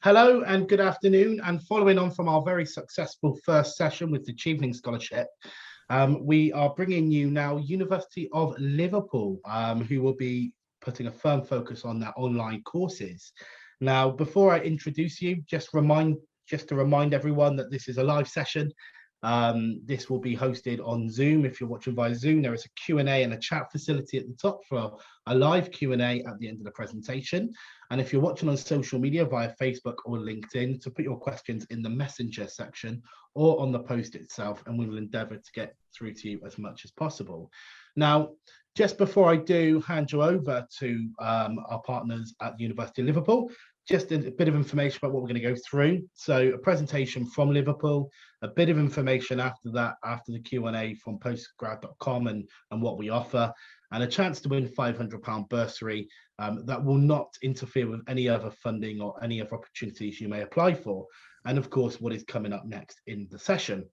Hello and good afternoon. And following on from our very successful first session with the Achieving Scholarship, we are bringing you now University of Liverpool, who will be putting a firm focus on their online courses. Now, before I introduce you, just to remind everyone that this is a live session. This will be hosted on Zoom. If you're watching via Zoom, there is a Q&A and a chat facility at the top for a live Q&A at the end of the presentation. And if you're watching on social media via Facebook or LinkedIn, to put your questions in the Messenger section or on the post itself, and we will endeavour to get through to you as much as possible. Now, just before I do hand you over to our partners at the University of Liverpool, just a bit of information about what we're going to go through. So a presentation from Liverpool, a bit of information after that, after the Q&A from postgrad.com and what we offer, and a chance to win £500 bursary that will not interfere with any other funding or any other opportunities you may apply for. And of course, what is coming up next in the session.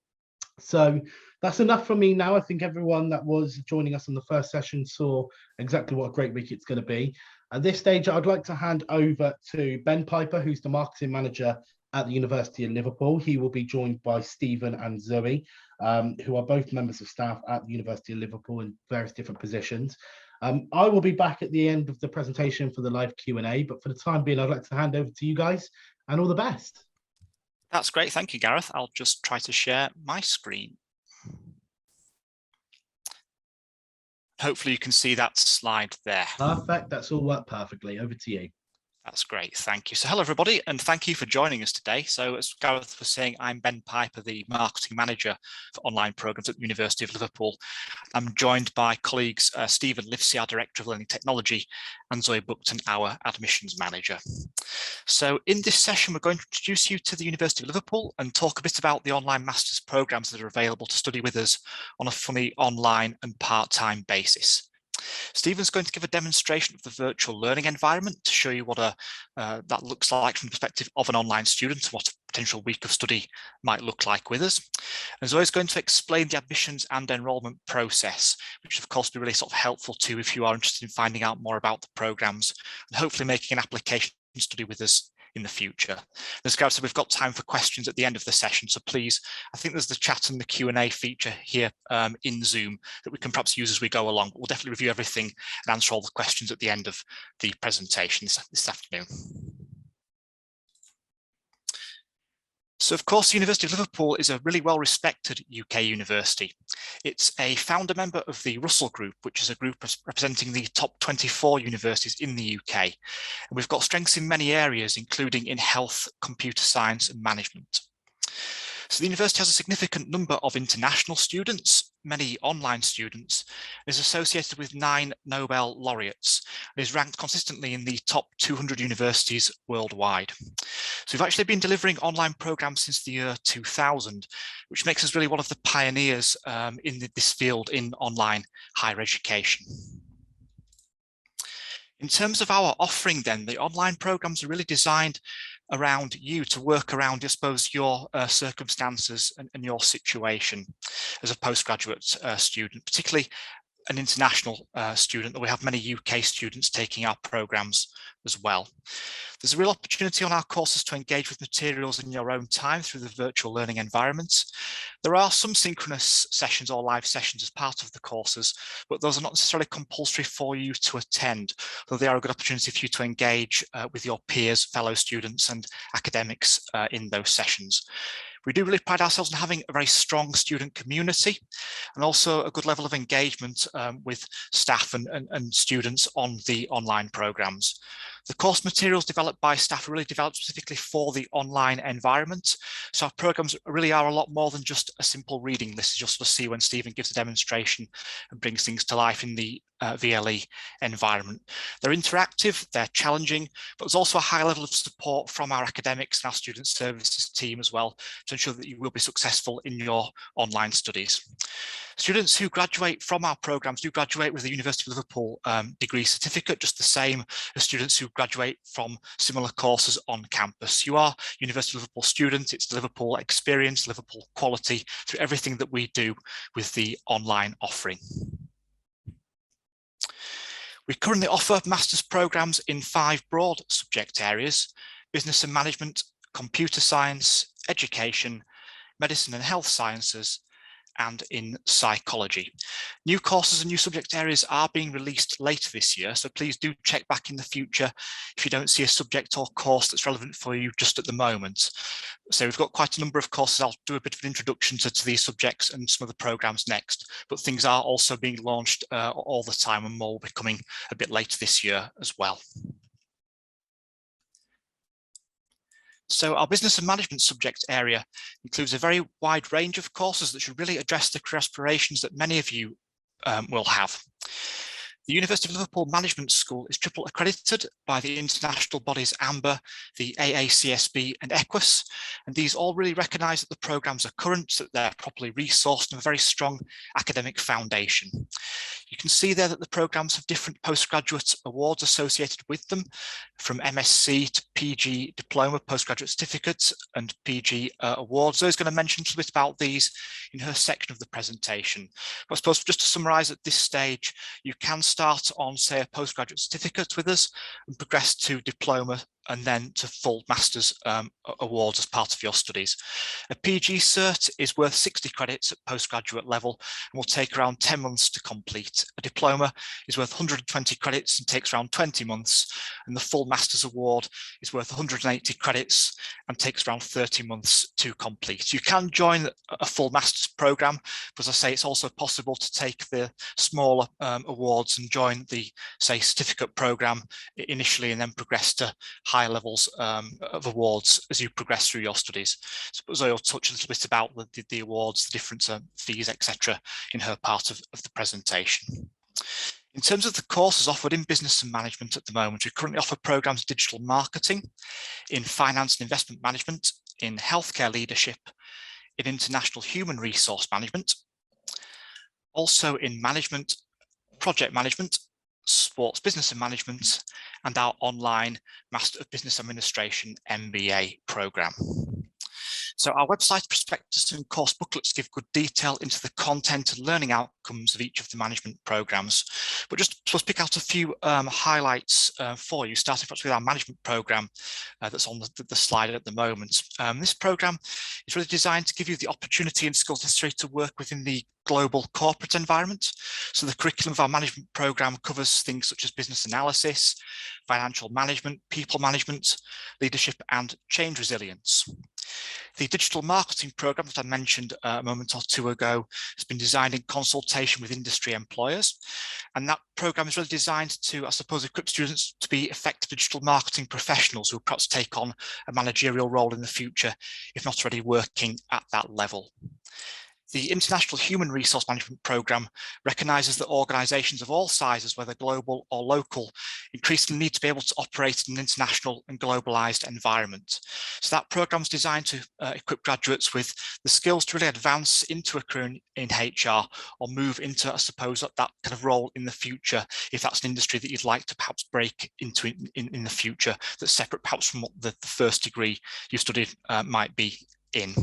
So that's enough from me now. I think everyone that was joining us on the first session saw exactly what a great week it's going to be. At this stage, I'd like to hand over to Ben Piper, who's the marketing manager at the University of Liverpool. He will be joined by Stephen and Zoe, who are both members of staff at the University of Liverpool in various different positions. I will be back at the end of the presentation for the live Q&A, but for the time being, I'd like to hand over to you guys, and all the best. That's great. Thank you, Gareth. I'll just try to share my screen. Hopefully you can see that slide there. Perfect. That's all worked perfectly. Over to you. That's great. Thank you. So hello, everybody, and thank you for joining us today. So as Gareth was saying, I'm Ben Piper, the marketing manager for online programs at the University of Liverpool. I'm joined by colleagues Stephen Livesey, our Director of Learning Technology, and Zoe Buckton, our admissions manager. So in this session, we're going to introduce you to the University of Liverpool and talk a bit about the online master's programs that are available to study with us on a fully online and part-time basis. Stephen's going to give a demonstration of the virtual learning environment to show you what that looks like from the perspective of an online student, what a potential week of study might look like with us. And Zoe's going to explain the admissions and enrolment process, which of course will be really sort of helpful too if you are interested in finding out more about the programs and hopefully making an application study with us in the future. As Gareth said, we've got time for questions at the end of the session, so please, I think there's the chat and the Q&A feature here in Zoom that we can perhaps use as we go along. We'll definitely review everything and answer all the questions at the end of the presentation this afternoon. So of course, the University of Liverpool is a really well-respected UK university. It's a founder member of the Russell Group, which is a group representing the top 24 universities in the UK. And we've got strengths in many areas, including in health, computer science and management. So the university has a significant number of international students, many online students, and is associated with 9 Nobel laureates, and is ranked consistently in the top 200 universities worldwide. So we've actually been delivering online programs since the year 2000, which makes us really one of the pioneers in this field in online higher education. In terms of our offering then, the online programs are really designed around you to work around, I suppose, your circumstances and your situation as a postgraduate student, particularly an international student, that we have many UK students taking our programs as well. There's a real opportunity on our courses to engage with materials in your own time through the virtual learning environments. There are some synchronous sessions or live sessions as part of the courses, but those are not necessarily compulsory for you to attend, though they are a good opportunity for you to engage with your peers, fellow students and academics in those sessions. We do really pride ourselves on having a very strong student community and also a good level of engagement with staff and students on the online programs. The course materials developed by staff are really developed specifically for the online environment. So our programs really are a lot more than just a simple reading list, as you'll sort of see when Stephen gives a demonstration and brings things to life in the VLE environment. They're interactive, they're challenging, but there's also a high level of support from our academics and our student services team as well to ensure that you will be successful in your online studies. Students who graduate from our programs do graduate with the University of Liverpool degree certificate, just the same as students who graduate from similar courses on campus. You are University of Liverpool student, it's Liverpool experience, Liverpool quality through everything that we do with the online offering. We currently offer master's programs in 5 broad subject areas: business and management, computer science, education, medicine and health sciences, and in psychology. New courses and new subject areas are being released later this year, so please do check back in the future if you don't see a subject or course that's relevant for you just at the moment. So we've got quite a number of courses. I'll do a bit of an introduction to these subjects and some of the programs next, but things are also being launched all the time, and more will be coming a bit later this year as well. So our business and management subject area includes a very wide range of courses that should really address the career aspirations that many of you will have. The University of Liverpool Management School is triple accredited by the international bodies AMBER, the AACSB and EQUIS, and these all really recognise that the programmes are current, that they're properly resourced and a very strong academic foundation. You can see there that the programmes have different postgraduate awards associated with them, from MSc to PG diploma, postgraduate certificates and PG awards. Zoe's going to mention a little bit about these in her section of the presentation. But I suppose just to summarise at this stage, you can start on, say, a postgraduate certificate with us and progress to diploma and then to full master's awards as part of your studies. A PG cert is worth 60 credits at postgraduate level and will take around 10 months to complete. A diploma is worth 120 credits and takes around 20 months, and the full master's award is worth 180 credits and takes around 30 months to complete. You can join a full master's program, but as I say, it's also possible to take the smaller awards and join the, say, certificate program initially and then progress to higher levels of awards as you progress through your studies. So Zoe will touch a little bit about the awards, the different fees, etc. in her part of the presentation. In terms of the courses offered in business and management at the moment, we currently offer programs in digital marketing, in finance and investment management, in healthcare leadership, in international human resource management, also in management, project management, sports business and management, and our online Master of Business Administration MBA program. So our website prospectus and course booklets give good detail into the content and learning outcomes of each of the management programs. But just to pick out a few highlights for you, starting perhaps with our management program that's on the slide at the moment. This program is really designed to give you the opportunity and skills necessary to work within the global corporate environment. So the curriculum of our management program covers things such as business analysis, financial management, people management, leadership, and change resilience. The digital marketing program that I mentioned a moment or two ago has been designed in consultation with industry employers. And that program is really designed to, I suppose, equip students to be effective digital marketing professionals who perhaps take on a managerial role in the future, if not already working at that level. The International Human Resource Management Programme recognises that organisations of all sizes, whether global or local, increasingly need to be able to operate in an international and globalised environment. So that programme is designed to equip graduates with the skills to really advance into a career in HR or move into, I suppose, that kind of role in the future, if that's an industry that you'd like to perhaps break into in the future, that's separate perhaps from what the first degree you studied might be in.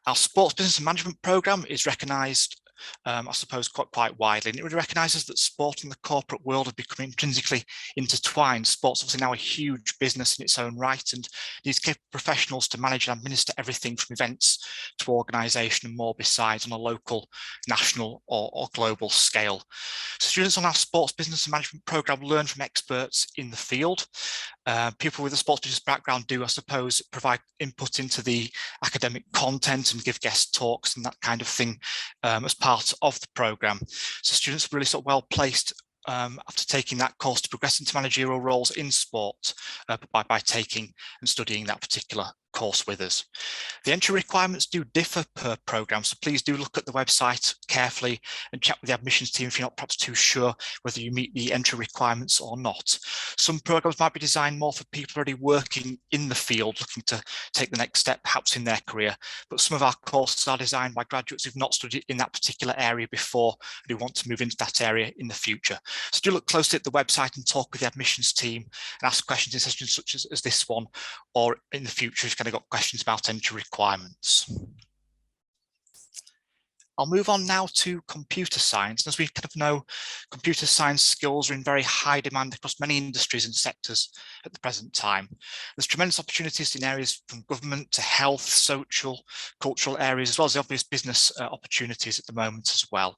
Our sports business and management program is recognised, I suppose, quite widely, and it really recognises that sport and the corporate world have become intrinsically intertwined. Sports obviously now a huge business in its own right and needs capable professionals to manage and administer everything from events to organisation and more besides on a local, national or global scale. So students on our sports business and management program learn from experts in the field. People with a sports business background do, I suppose, provide input into the academic content and give guest talks and that kind of thing as part of the programme. So students are really sort of well placed after taking that course to progress into managerial roles in sport by taking and studying that particular course with us. The entry requirements do differ per programme, so please do look at the website carefully and check with the admissions team if you're not perhaps too sure whether you meet the entry requirements or not. Some programmes might be designed more for people already working in the field, looking to take the next step perhaps in their career, but some of our courses are designed by graduates who've not studied in that particular area before and who want to move into that area in the future. So do look closely at the website and talk with the admissions team and ask questions in sessions such as this one, or in the future if you've kind of got questions about entry requirements. I'll move on now to computer science. As we kind of know, computer science skills are in very high demand across many industries and sectors at the present time. There's tremendous opportunities in areas from government to health, social, cultural areas, as well as the obvious business opportunities at the moment as well.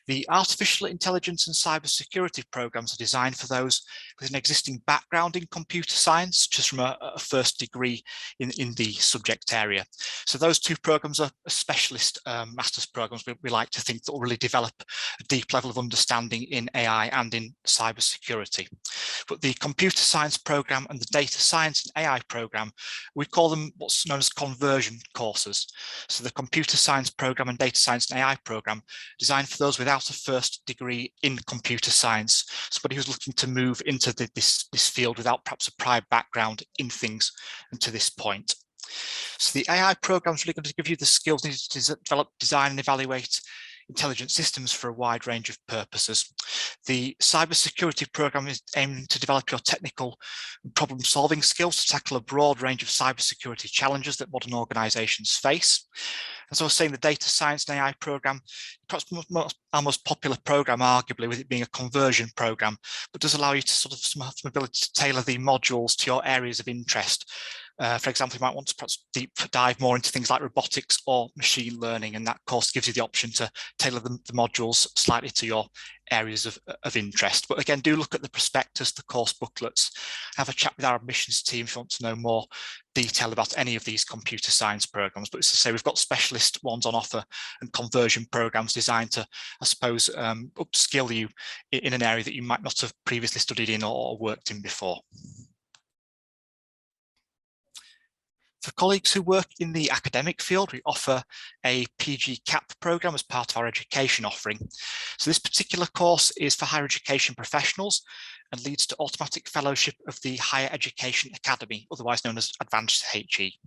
The artificial intelligence and cybersecurity programs are designed for those with an existing background in computer science, just from a first degree in the subject area. So those two programs are specialist master's programs we like to think that will really develop a deep level of understanding in AI and in cybersecurity. But the computer science program and the data science and AI program, we call them what's known as conversion courses. So the computer science program and data science and AI program designed for those without a first degree in computer science, somebody who's looking to move into this field without perhaps a prior background in things to this point. So the AI program is really going to give you the skills needed to develop, design and evaluate intelligent systems for a wide range of purposes. The cybersecurity program is aimed to develop your technical problem-solving skills to tackle a broad range of cybersecurity challenges that modern organizations face. As I was saying, the data science and AI program, perhaps our most popular program, arguably, with it being a conversion program, but does allow you to sort of have some ability to tailor the modules to your areas of interest. For example, you might want to perhaps deep dive more into things like robotics or machine learning, and that course gives you the option to tailor the modules slightly to your areas of interest. But again, do look at the prospectus, the course booklets, have a chat with our admissions team if you want to know more detail about any of these computer science programs. But as I say, we've got specialist ones on offer and conversion programs designed to, I suppose, upskill you in an area that you might not have previously studied in or worked in before. For colleagues who work in the academic field, we offer a PG CAP program as part of our education offering. So this particular course is for higher education professionals and leads to automatic fellowship of the Higher Education Academy, otherwise known as Advanced HE.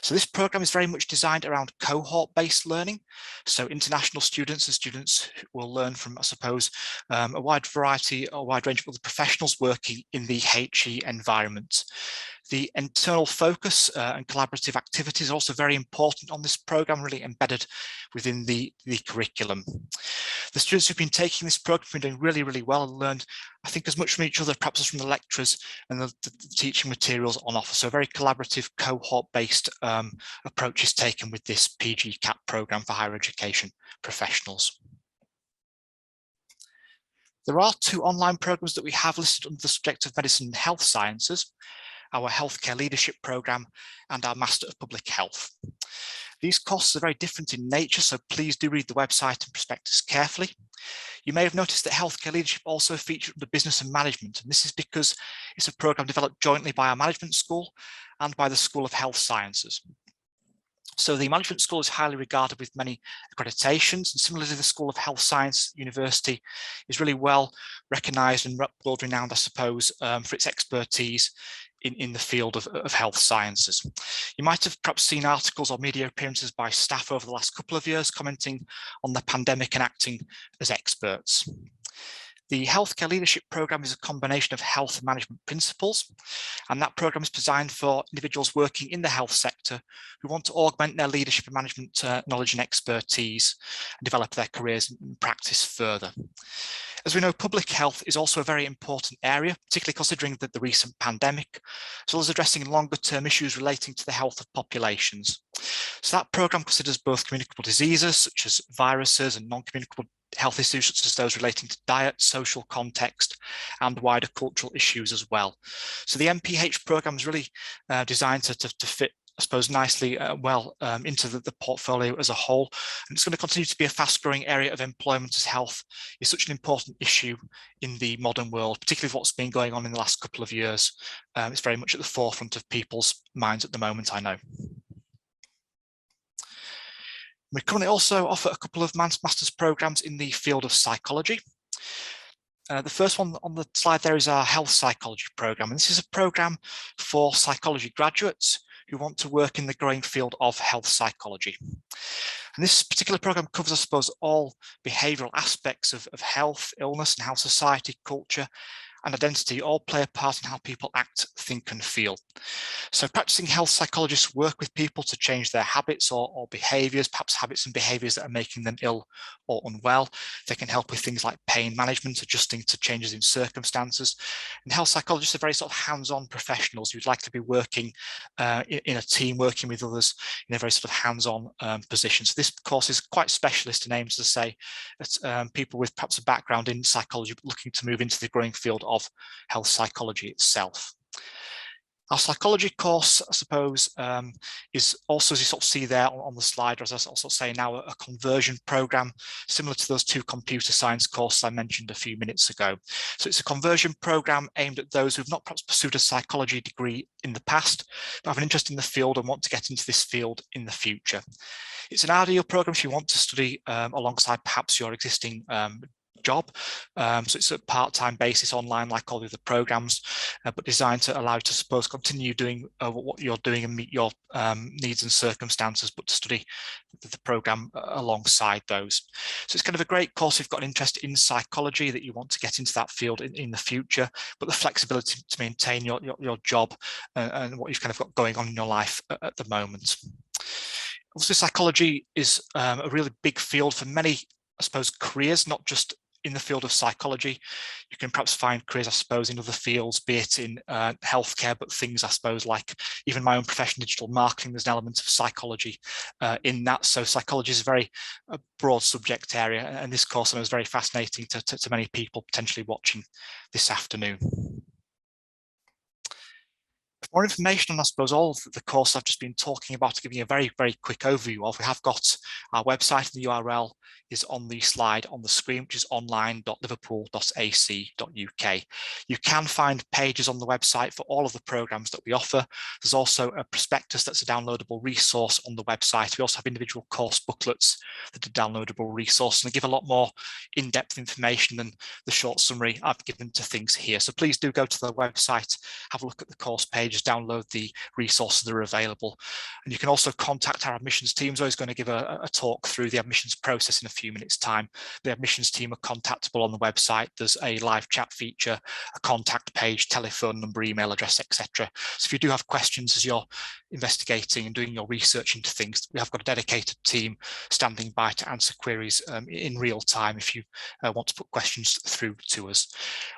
So this program is very much designed around cohort-based learning. So international students and students will learn from, I suppose, a wide range of other professionals working in the HE environment. The internal focus and collaborative activities are also very important on this program, really embedded within the curriculum. The students who've been taking this program have been doing really, really well and learned, I think, as much from each other, perhaps as from the lecturers and the teaching materials on offer. So a very collaborative cohort-based approach is taken with this PG CAP program for higher education professionals. There are two online programs that we have listed under the subject of medicine and health sciences: our healthcare leadership program and our Master of Public Health. These courses are very different in nature, so please do read the website and prospectus carefully. You may have noticed that healthcare leadership also features under business and management, and this is because it's a program developed jointly by our management school and by the School of Health Sciences. So the management school is highly regarded with many accreditations, and similarly the School of Health Science University is really well recognised and world renowned, I suppose, for its expertise in the field of health sciences. You might have perhaps seen articles or media appearances by staff over the last couple of years commenting on the pandemic and acting as experts. The healthcare leadership program is a combination of health management principles, and that program is designed for individuals working in the health sector who want to augment their leadership and management knowledge and expertise and develop their careers and practice further. As we know, public health is also a very important area, particularly considering the recent pandemic, as well as addressing longer term issues relating to the health of populations. So that program considers both communicable diseases such as viruses and non-communicable health issues such as those relating to diet, social context, and wider cultural issues as well. So the MPH program is really designed to fit, I suppose, nicely into the portfolio as a whole. And it's going to continue to be a fast-growing area of employment, as health is such an important issue in the modern world, particularly what's been going on in the last couple of years. It's very much at the forefront of people's minds at the moment, I know. We currently also offer a couple of master's programs in the field of psychology. The first one on the slide there is our health psychology program, and this is a program for psychology graduates who want to work in the growing field of health psychology. And this particular program covers, I suppose, all behavioural aspects of health, illness, and how society, culture, and identity all play a part in how people act, think and feel. So practicing health psychologists work with people to change their habits or behaviours, perhaps habits and behaviours that are making them ill or unwell. They can help with things like pain management, adjusting to changes in circumstances. And health psychologists are very sort of hands-on professionals who'd like to be working in a team, working with others in a very sort of hands-on position. So this course is quite specialist and aims to say that people with perhaps a background in psychology looking to move into the growing field of health psychology itself. Our psychology course, I suppose, is also, as you sort of see there on the slide, or as I also say now, a conversion program similar to those two computer science courses I mentioned a few minutes ago. So it's a conversion program aimed at those who've not perhaps pursued a psychology degree in the past, but have an interest in the field and want to get into this field in the future. It's an ideal program if you want to study alongside perhaps your existing job. So it's a part-time basis online like all the other programs, but designed to allow you to, suppose, continue doing what you're doing and meet your needs and circumstances, but to study the program alongside those. So it's kind of a great course if you've got an interest in psychology, that you want to get into that field in the future, but the flexibility to maintain your job and what you've kind of got going on in your life at the moment. Also, psychology is a really big field for many, I suppose, careers, not just in the field of psychology. You can perhaps find careers, I suppose, in other fields, be it in healthcare, but things, I suppose, like even my own profession, digital marketing, there's an element of psychology in that. So psychology is a very broad subject area, and this course I know is very fascinating to many people potentially watching this afternoon. For more information on, I suppose, all of the course I've just been talking about, to give you a very, very quick overview of, we have got our website. The URL is on the slide on the screen, which is online.liverpool.ac.uk. You can find pages on the website for all of the programs that we offer. There's also a prospectus that's a downloadable resource on the website. We also have individual course booklets that are downloadable resources, and they give a lot more in-depth information than the short summary I've given to things here. So please do go to the website, have a look at the course page, download the resources that are available. And you can also contact our admissions team. Zoe's going to give a talk through the admissions process in a few minutes' time. The admissions team are contactable on the website. There's a live chat feature, a contact page, telephone number, email address, etc. So if you do have questions as you're investigating and doing your research into things, we have got a dedicated team standing by to answer queries in real time if you want to put questions through to us.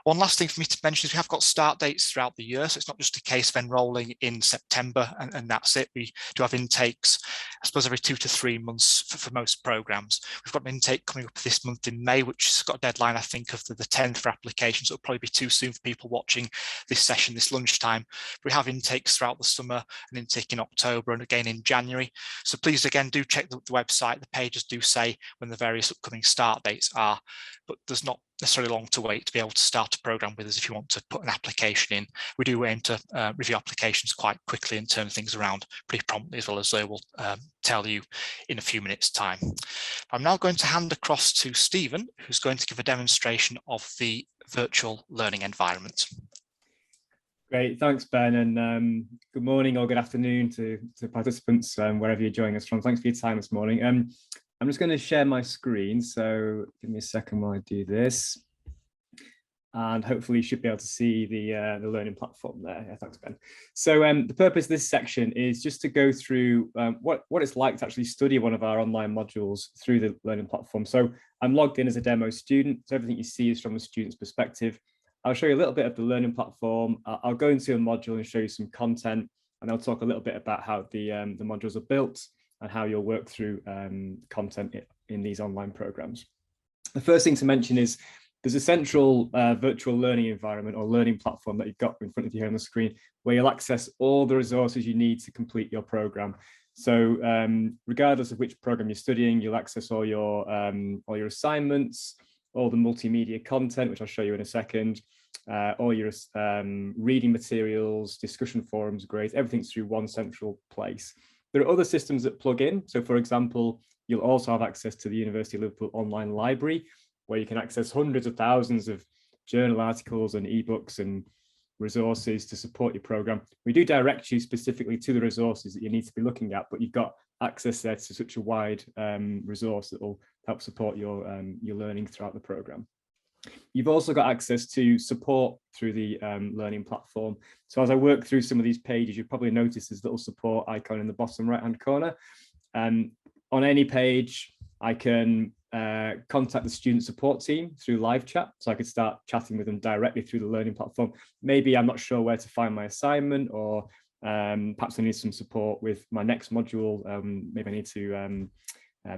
One last thing for me to mention is we have got start dates throughout the year, so it's not just a case of enrolling in September and that's it. We do have intakes, I suppose, every 2 to 3 months for most programs. We've got an intake coming up this month in May, which has got a deadline, I think, of the 10th for applications. So it'll probably be too soon for people watching this session this lunchtime. But we have intakes throughout the summer, an intake in October and again in January. So please, again, do check the website. The pages do say when the various upcoming start dates are, but there's not necessarily long to wait to be able to start a program with us if you want to put an application in. We do aim to review applications quite quickly and turn things around pretty promptly, as well as they will tell you in a few minutes' time. I'm now going to hand across to Stephen, who's going to give a demonstration of the virtual learning environment. Great, thanks, Ben, and good morning or good afternoon to participants wherever you're joining us from. Thanks for your time this morning. I'm just going to share my screen, so give me a second while I do this. And hopefully you should be able to see the learning platform there. Yeah, thanks, Ben. So the purpose of this section is just to go through what it's like to actually study one of our online modules through the learning platform. So I'm logged in as a demo student, so everything you see is from the student's perspective. I'll show you a little bit of the learning platform. I'll go into a module and show you some content, and I'll talk a little bit about how the modules are built and how you'll work through content in these online programs. The first thing to mention is there's a central virtual learning environment or learning platform that you've got in front of you here on the screen, where you'll access all the resources you need to complete your program. So regardless of which program you're studying, you'll access all your assignments, all the multimedia content, which I'll show you in a second, all your reading materials, discussion forums, grades, everything's through one central place. There are other systems that plug in. So for example, you'll also have access to the University of Liverpool online library, where you can access hundreds of thousands of journal articles and ebooks and resources to support your program. We do direct you specifically to the resources that you need to be looking at, but you've got access there to such a wide resource that will help support your learning throughout the program. You've also got access to support through the learning platform. So as I work through some of these pages, you'll probably notice this little support icon in the bottom right-hand corner. On any page, I can contact the student support team through live chat. So I could start chatting with them directly through the learning platform. Maybe I'm not sure where to find my assignment, or perhaps I need some support with my next module. Maybe I need to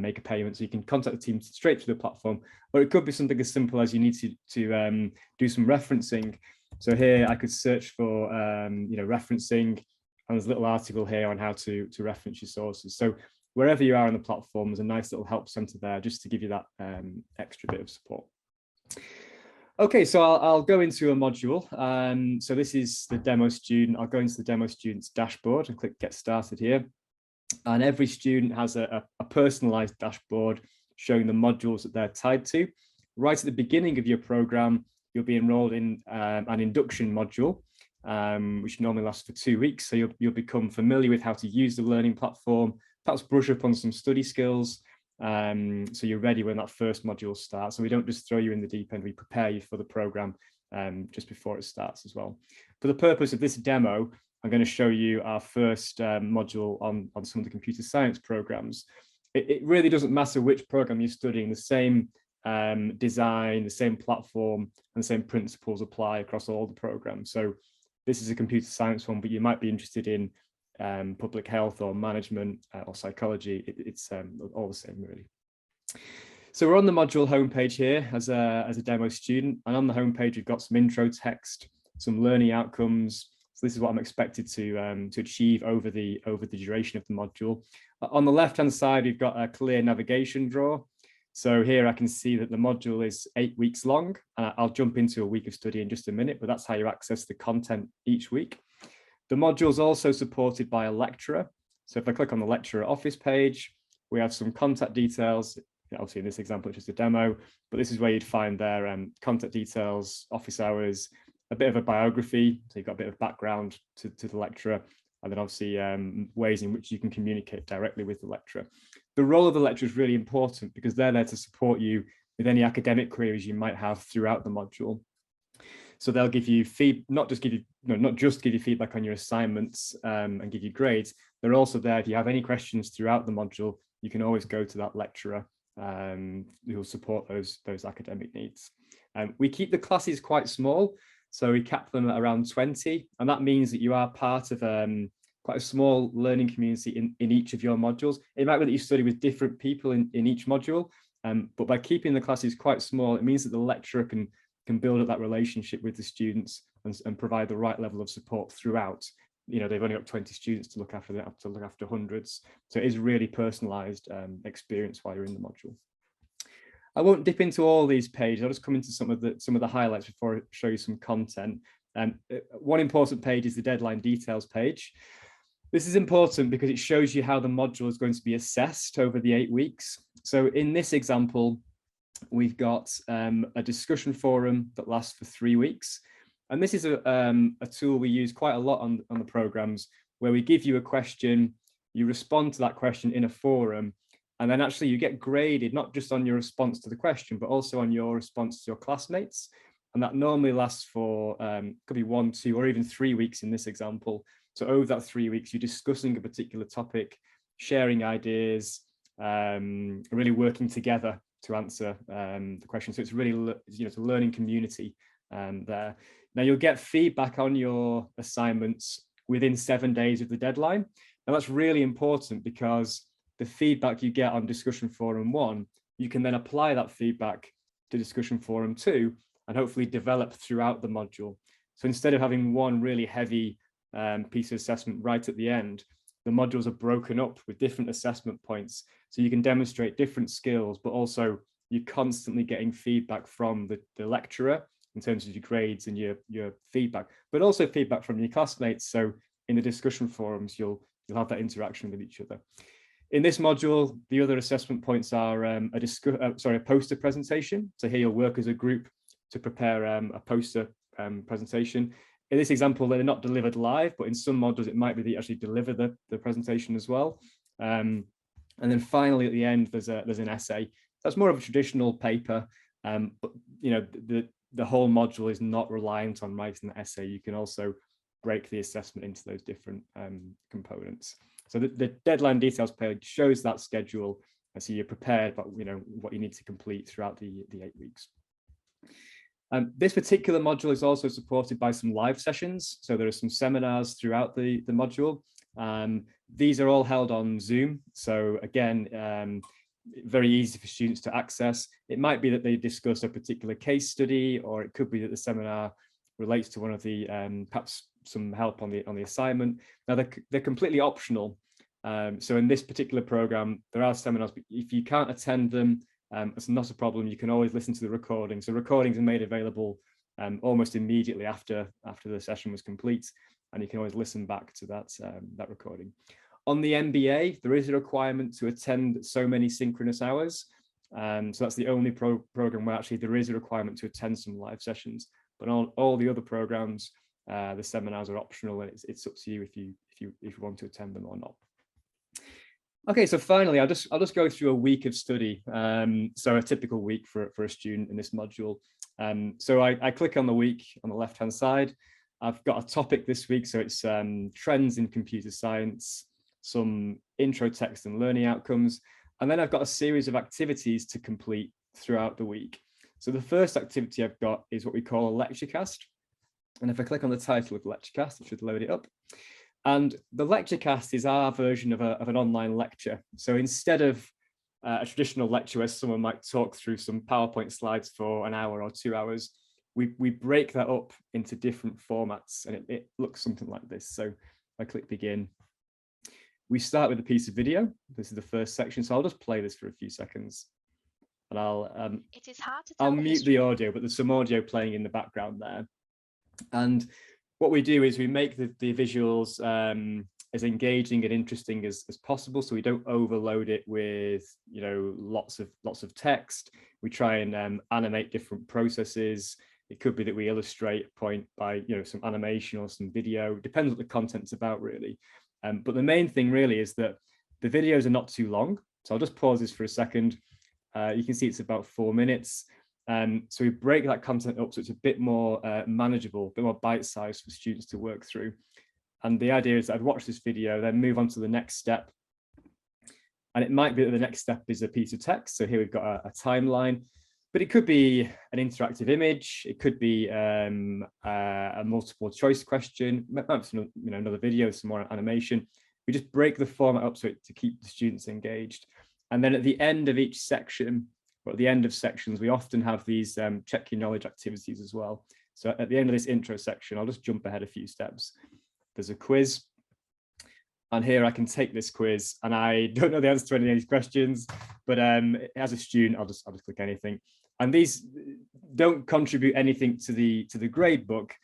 make a payment. So you can contact the team straight through the platform, or it could be something as simple as you need to do some referencing. So here I could search for referencing, and there's a little article here on how to reference your sources. So wherever you are on the platform, there's a nice little help center there just to give you that extra bit of support. Okay, so I'll go into a module. So this is the demo student. I'll go into the demo student's dashboard and click Get Started here. And every student has a personalized dashboard showing the modules that they're tied to. Right at the beginning of your program, you'll be enrolled in an induction module, which normally lasts for 2 weeks. So you'll become familiar with how to use the learning platform, perhaps brush up on some study skills, so you're ready when that first module starts. So we don't just throw you in the deep end, we prepare you for the program just before it starts as well. For the purpose of this demo, I'm going to show you our first module on some of the computer science programs. It really doesn't matter which program you're studying, the same design, the same platform, and the same principles apply across all the programs. So this is a computer science one, but you might be interested in public health or management or psychology. It's all the same, really. So we're on the module homepage here as a demo student, and on the homepage we've got some intro text, some learning outcomes. So this is what I'm expected to achieve over the duration of the module. On the left-hand side, we've got a clear navigation drawer. So here I can see that the module is 8 weeks long. I'll jump into a week of study in just a minute, but that's how you access the content each week. The module is also supported by a lecturer. So if I click on the lecturer office page, we have some contact details. Obviously in this example, it's just a demo, but this is where you'd find their contact details, office hours, a bit of a biography. So you've got a bit of background to the lecturer, and then obviously ways in which you can communicate directly with the lecturer. The role of the lecturer is really important because they're there to support you with any academic queries you might have throughout the module. So they'll give you not just give you feedback on your assignments and give you grades. They're also there if you have any questions throughout the module. You can always go to that lecturer who will support those academic needs. We keep the classes quite small, so we cap them at around 20, and that means that you are part of quite a small learning community in each of your modules. It might be that you study with different people in each module, but by keeping the classes quite small, it means that the lecturer can build up that relationship with the students and provide the right level of support throughout. They've only got 20 students to look after, they have to look after hundreds. So it is really personalized experience while you're in the module. I won't dip into all these pages. I'll just come into some of the highlights before I show you some content. One important page is the deadline details page. This is important because it shows you how the module is going to be assessed over the 8 weeks. So in this example, we've got a discussion forum that lasts for 3 weeks. And this is a tool we use quite a lot on the programs, where we give you a question, you respond to that question in a forum, and then actually you get graded not just on your response to the question, but also on your response to your classmates. And that normally lasts for, could be 1, 2, or even 3 weeks in this example. So over that 3 weeks, you're discussing a particular topic, sharing ideas, really working together to answer the question. So it's really, it's a learning community there. Now you'll get feedback on your assignments within 7 days of the deadline. Now that's really important because the feedback you get on discussion forum 1, you can then apply that feedback to discussion forum 2 and hopefully develop throughout the module. So instead of having one really heavy piece of assessment right at the end, the modules are broken up with different assessment points. So you can demonstrate different skills, but also you're constantly getting feedback from the lecturer in terms of your grades and your feedback, but also feedback from your classmates. So in the discussion forums, you'll have that interaction with each other. In this module, the other assessment points are a poster presentation. So here you'll work as a group to prepare a poster presentation. In this example, they're not delivered live, but in some modules, it might be that you actually deliver the presentation as well. And then finally, at the end, there's an essay. That's more of a traditional paper, But the whole module is not reliant on writing the essay. You can also break the assessment into those different components. So the deadline details page shows that schedule, and so you're prepared about what you need to complete throughout the 8 weeks. This particular module is also supported by some live sessions. So there are some seminars throughout the module. These are all held on Zoom. So again, very easy for students to access. It might be that they discuss a particular case study, or it could be that the seminar relates to one of the perhaps some help on the assignment. Now they're completely optional. So in this particular program, there are seminars, but if you can't attend them, it's not a problem. You can always listen to the recording. So recordings are made available almost immediately after the session was complete, and you can always listen back to that recording. On the MBA, there is a requirement to attend so many synchronous hours. So that's the only program where actually there is a requirement to attend some live sessions. But all the other programs, the seminars are optional, and it's up to you if you want to attend them or not. Okay, so finally, I'll just go through a week of study. So a typical week for a student in this module. So I click on the week on the left-hand side. I've got a topic this week, so it's trends in computer science, some intro text and learning outcomes, and then I've got a series of activities to complete throughout the week. So the first activity I've got is what we call a Lecturecast. And if I click on the title of the Lecturecast, it should load it up. And the Lecturecast is our version of an online lecture. So instead of a traditional lecture where someone might talk through some PowerPoint slides for an hour or 2 hours, we break that up into different formats, and it looks something like this. So if I click begin, we start with a piece of video. This is the first section, so I'll just play this for a few seconds. And I'll mute the audio, but there's some audio playing in the background there. And what we do is we make the visuals as engaging and interesting as possible, so we don't overload it with lots of text. We try and animate different processes. It could be that we illustrate a point by some animation or some video. It depends what the content's about, really. But the main thing really is that the videos are not too long. So I'll just pause this for a second. You can see it's about 4 minutes. So we break that content up so it's a bit more manageable, a bit more bite-sized for students to work through. And the idea is that I'd watch this video, then move on to the next step. And it might be that the next step is a piece of text. So here we've got a timeline, but it could be an interactive image. It could be a multiple choice question, perhaps another video, some more animation. We just break the format up to keep the students engaged. And then at the end of each section, or at the end of sections, we often have these check your knowledge activities as well. So at the end of this intro section, I'll just jump ahead a few steps. There's a quiz. And here I can take this quiz, and I don't know the answer to any of these questions, but as a student, I'll just click anything. And these don't contribute anything to the grade book,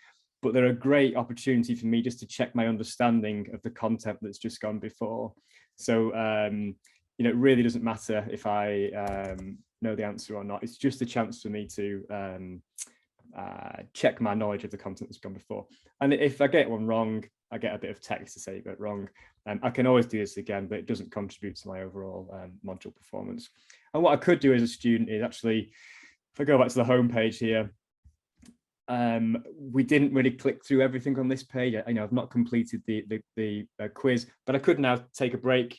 but they're a great opportunity for me just to check my understanding of the content that's just gone before. So it really doesn't matter if I know the answer or not. It's just a chance for me to check my knowledge of the content that's gone before. And if I get one wrong, I get a bit of text to say you got it wrong. I can always do this again, but it doesn't contribute to my overall module performance. And what I could do as a student is actually, if I go back to the home page here, we didn't really click through everything on this page. I've not completed the quiz, but I could now take a break.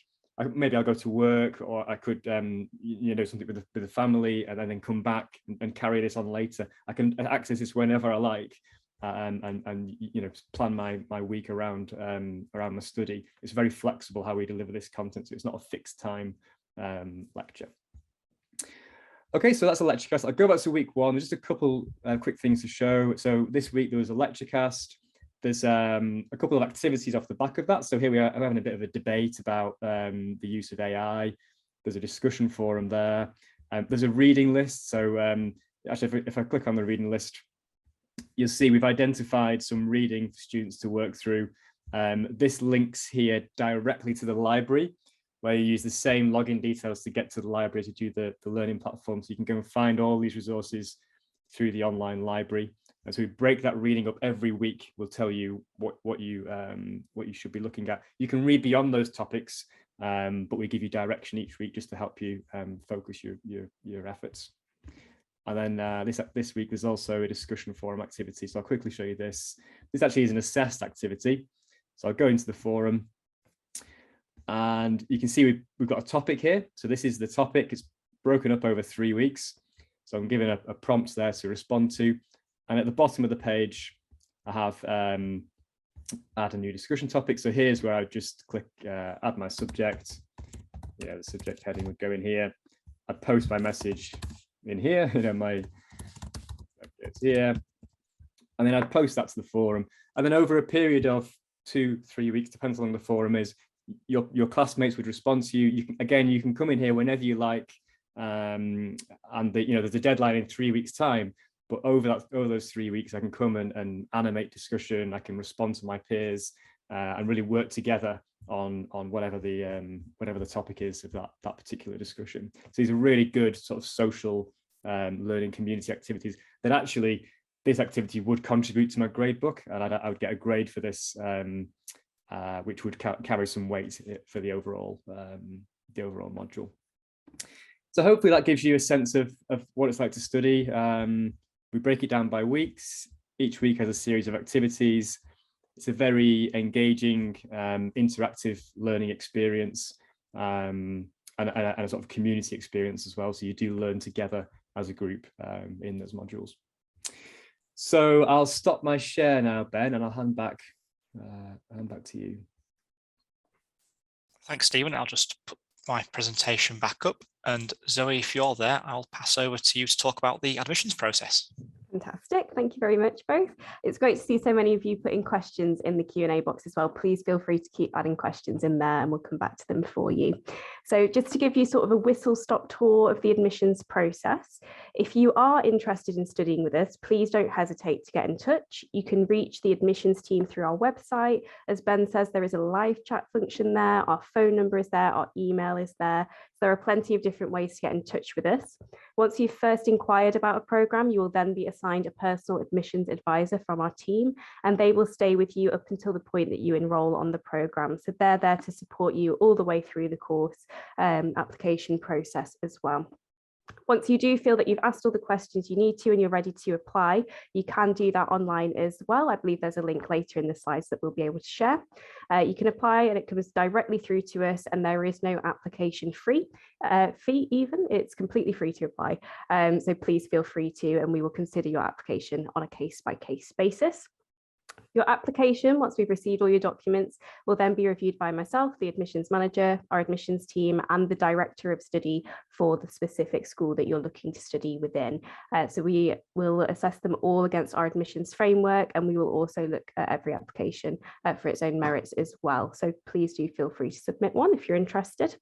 Maybe I'll go to work, or I could something with the family, and then come back and carry this on later. I can access this whenever I like, and plan my week around my study. It's very flexible how we deliver this content, so it's not a fixed time lecture. Okay, so that's a Lecturecast. I'll go back to week one. There's just a couple quick things to show. So this week there was a Lecturecast. There's a couple of activities off the back of that. So here we are, I'm having a bit of a debate about the use of AI. There's a discussion forum there. There's a reading list. So actually, if I click on the reading list, you'll see we've identified some reading for students to work through. This links here directly to the library, where you use the same login details to get to the library to do the learning platform. So you can go and find all these resources through the online library. And so we break that reading up every week. We'll tell you what you should be looking at. You can read beyond those topics, but we give you direction each week just to help you focus your efforts. And then this week, there's also a discussion forum activity. So I'll quickly show you this. This actually is an assessed activity. So I'll go into the forum. And you can see we've got a topic here. So this is the topic. It's broken up over 3 weeks. So I'm given a prompt there to respond to. And at the bottom of the page, I have add a new discussion topic. So here's where I just click add my subject. Yeah, the subject heading would go in here. I'd post my message in here, my it's here. And then I'd post that to the forum. And then over a period of 2-3 weeks, depends on how long the forum is, your classmates would respond to you. You can come in here whenever you like, and there's a deadline in 3 weeks' time. But over those 3 weeks, I can come and animate discussion. I can respond to my peers and really work together on whatever the topic is of that particular discussion. So these are really good sort of social learning community activities that actually this activity would contribute to my grade book, and I would get a grade for this. Which would carry some weight for the overall module. So hopefully that gives you a sense of what it's like to study. We break it down by weeks. Each week has a series of activities. It's a very engaging, interactive learning experience, and a sort of community experience as well. So you do learn together as a group in those modules. So I'll stop my share now, Ben, and I'll hand back to you. Thanks, Stephen. I'll just put my presentation back up. And Zoe, if you're there, I'll pass over to you to talk about the admissions process. Fantastic. Thank you very much, both. It's great to see so many of you putting questions in the Q&A box as well. Please feel free to keep adding questions in there and we'll come back to them for you. So just to give you sort of a whistle-stop tour of the admissions process, if you are interested in studying with us, please don't hesitate to get in touch. You can reach the admissions team through our website. As Ben says, there is a live chat function there. Our phone number is there. Our email is there. So there are plenty of different ways to get in touch with us. Once you've first inquired about a programme, you will then be assigned a personal admissions advisor from our team, and they will stay with you up until the point that you enrol on the programme. So they're there to support you all the way through the course application process as well. Once you do feel that you've asked all the questions you need to and you're ready to apply, you can do that online as well. I believe there's a link later in the slides that we'll be able to share. You can apply and it comes directly through to us, and there is no application fee even. It's completely free to apply. So please feel free to, and we will consider your application on a case-by-case basis. Your application, once we've received all your documents, will then be reviewed by myself, the admissions manager, our admissions team, and the director of study for the specific school that you're looking to study within. So we will assess them all against our admissions framework, and we will also look at every application for its own merits as well. So please do feel free to submit one if you're interested.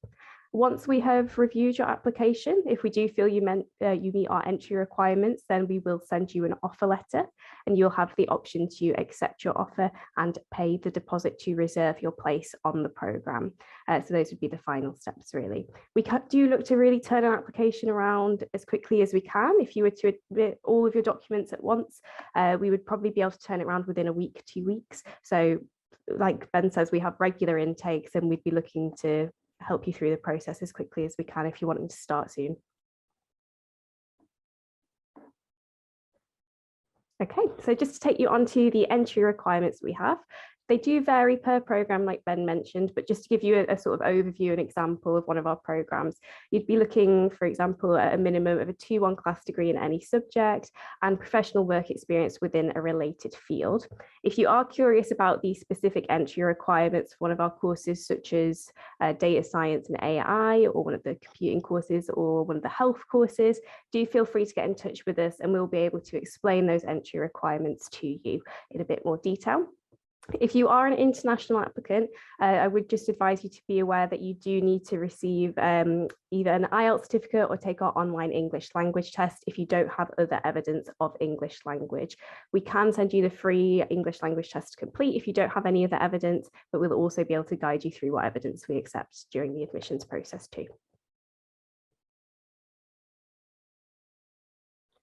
Once we have reviewed your application, if we do feel you meet our entry requirements, then we will send you an offer letter, and you'll have the option to accept your offer and pay the deposit to reserve your place on the programme. So those would be the final steps, really. We do look to really turn our application around as quickly as we can. If you were to admit all of your documents at once, we would probably be able to turn it around within a week, 2 weeks. So like Ben says, we have regular intakes, and we'd be looking to help you through the process as quickly as we can if you want them to start soon. Okay, so just to take you on to the entry requirements we have. They do vary per programme, like Ben mentioned, but just to give you a sort of overview and example of one of our programmes, you'd be looking, for example, at a minimum of a 2-1 class degree in any subject and professional work experience within a related field. If you are curious about the specific entry requirements for one of our courses, such as data science and AI, or one of the computing courses, or one of the health courses, do feel free to get in touch with us, and we'll be able to explain those entry requirements to you in a bit more detail. If you are an international applicant, I would just advise you to be aware that you do need to receive either an IELTS certificate or take our online English language test if you don't have other evidence of English language. We can send you the free English language test to complete if you don't have any other evidence, but we'll also be able to guide you through what evidence we accept during the admissions process too.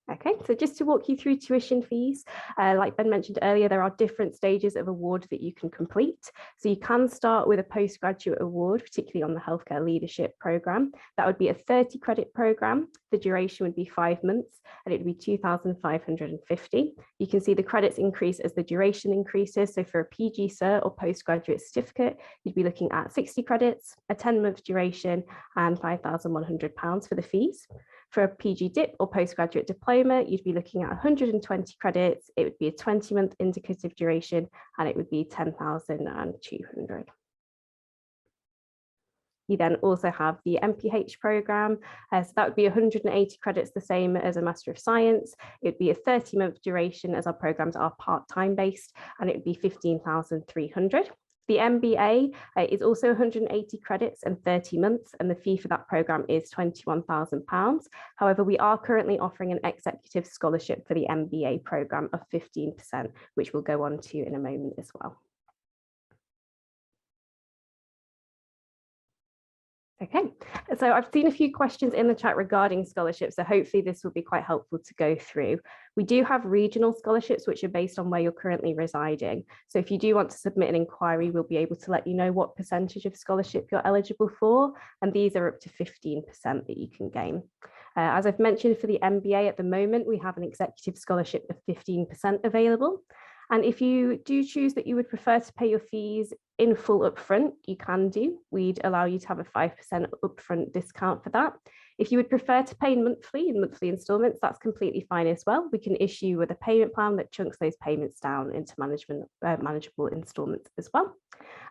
Okay, so just to walk you through tuition fees, like Ben mentioned earlier, there are different stages of award that you can complete. So you can start with a postgraduate award, particularly on the healthcare leadership programme. That would be a 30 credit programme. The duration would be 5 months and it would be 2,550. You can see the credits increase as the duration increases. So for a PG Cert or postgraduate certificate, you'd be looking at 60 credits, a 10-month duration and £5,100 for the fees. For a PG Dip or postgraduate diploma, you'd be looking at 120 credits. It would be a 20-month indicative duration, and it would be 10,200. You then also have the MPH programme. So that would be 180 credits, the same as a Master of Science. It would be a 30-month duration, as our programmes are part-time based, and it would be 15,300. The MBA is also 180 credits and 30 months, and the fee for that programme is £21,000. However, we are currently offering an executive scholarship for the MBA programme of 15%, which we'll go on to in a moment as well. Okay, so I've seen a few questions in the chat regarding scholarships, so hopefully this will be quite helpful to go through. We do have regional scholarships, which are based on where you're currently residing. So if you do want to submit an inquiry, we'll be able to let you know what percentage of scholarship you're eligible for, and these are up to 15% that you can gain. As I've mentioned, for the MBA at the moment, we have an executive scholarship of 15% available. And if you do choose that you would prefer to pay your fees in full upfront, you can do. We'd allow you to have a 5% upfront discount for that. If you would prefer to pay in monthly instalments, that's completely fine as well. We can issue you with a payment plan that chunks those payments down into manageable instalments as well.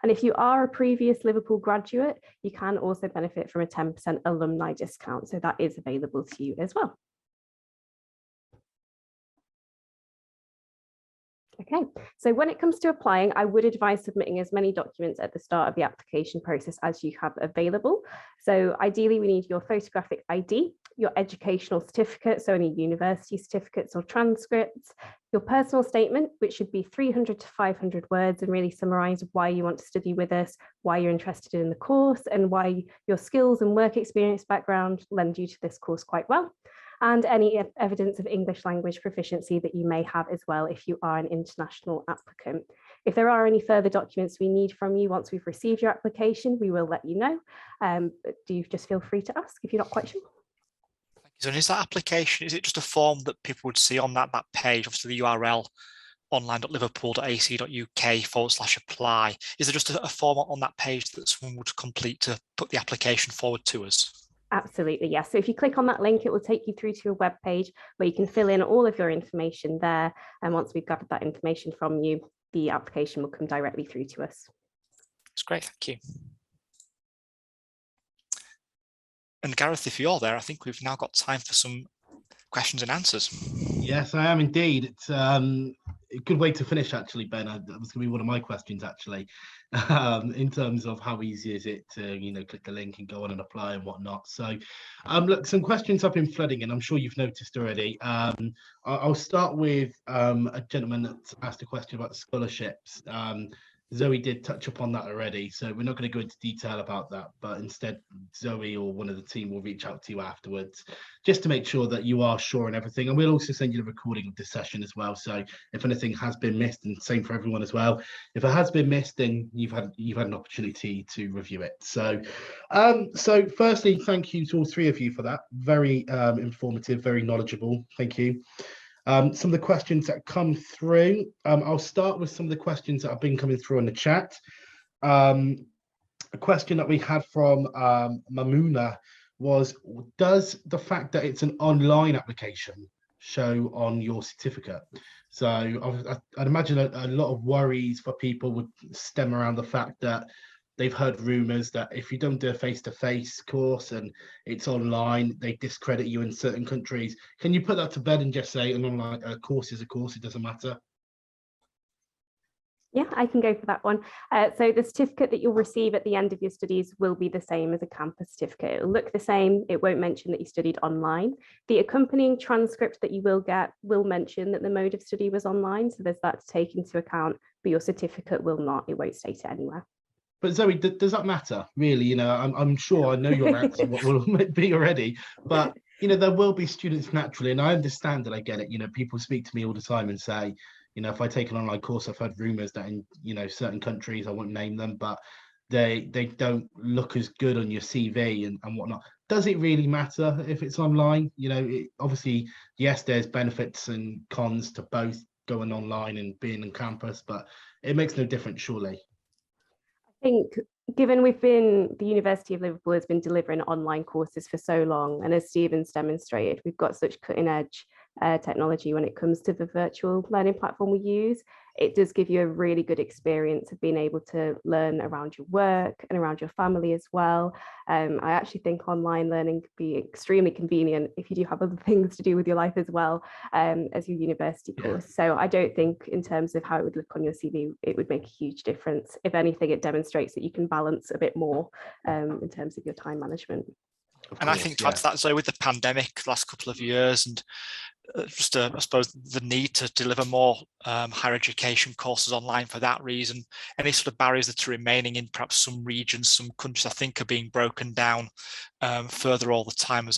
And if you are a previous Liverpool graduate, you can also benefit from a 10% alumni discount. So that is available to you as well. Okay, so when it comes to applying, I would advise submitting as many documents at the start of the application process as you have available. So ideally, we need your photographic ID, your educational certificate, so any university certificates or transcripts, your personal statement, which should be 300 to 500 words and really summarise why you want to study with us, why you're interested in the course, and why your skills and work experience background lend you to this course quite well. And any evidence of English language proficiency that you may have as well if you are an international applicant. If there are any further documents we need from you once we've received your application, we will let you know. But do just feel free to ask if you're not quite sure. Thank you. So is that application, is it just a form that people would see on that page, obviously the URL online.liverpool.ac.uk/apply? Is there just a form on that page that someone would complete to put the application forward to us? Absolutely, yes. So if you click on that link, it will take you through to a web page where you can fill in all of your information there. And once we've gathered that information from you, the application will come directly through to us. That's great, thank you. And Gareth, if you're there, I think we've now got time for some questions and answers. Yes, I am indeed. It's a good way to finish, actually, Ben. That was going to be one of my questions, actually, in terms of how easy is it to, click the link and go on and apply and whatnot. So, look, some questions have been flooding in. I'm sure you've noticed already. I'll start with a gentleman that asked a question about scholarships. Zoe did touch upon that already, so we're not going to go into detail about that, but instead Zoe or one of the team will reach out to you afterwards just to make sure that you are sure and everything. And we'll also send you the recording of this session as well, so if anything has been missed, and same for everyone as well, if it has been missed, then you've had an opportunity to review it. So so firstly, thank you to all three of you for that. Very informative, very knowledgeable. Thank you. Some of the questions that come through, I'll start with some of the questions that have been coming through in the chat. A question that we had from Mamuna was, does the fact that it's an online application show on your certificate? So I'd imagine a lot of worries for people would stem around the fact that they've heard rumours that if you don't do a face-to-face course and it's online, they discredit you in certain countries. Can you put that to bed and just say an online course is a course, it doesn't matter? Yeah, I can go for that one. So the certificate that you'll receive at the end of your studies will be the same as a campus certificate. It'll look the same. It won't mention that you studied online. The accompanying transcript that you will get will mention that the mode of study was online. So there's that to take into account, but your certificate will not. It won't state it anywhere. But Zoe, does that matter, really? I'm sure I know your answer what will be already, but there will be students naturally, and I understand that, I get it. People speak to me all the time and say, if I take an online course, I've heard rumors that in, certain countries, I won't name them, but they don't look as good on your CV and whatnot. Does it really matter if it's online? Obviously, yes, there's benefits and cons to both going online and being on campus, but it makes no difference, surely. I think given the University of Liverpool has been delivering online courses for so long, and as Stephen's demonstrated, we've got such cutting edge technology when it comes to the virtual learning platform we use. It does give you a really good experience of being able to learn around your work and around your family as well. I actually think online learning could be extremely convenient if you do have other things to do with your life as well as your university course. So I don't think in terms of how it would look on your CV, it would make a huge difference. If anything, it demonstrates that you can balance a bit more in terms of your time management. And I think to add to that, so with the pandemic last couple of years, and just I suppose the need to deliver more higher education courses online for that reason, any sort of barriers that are remaining in perhaps some regions, some countries, I think are being broken down further all the time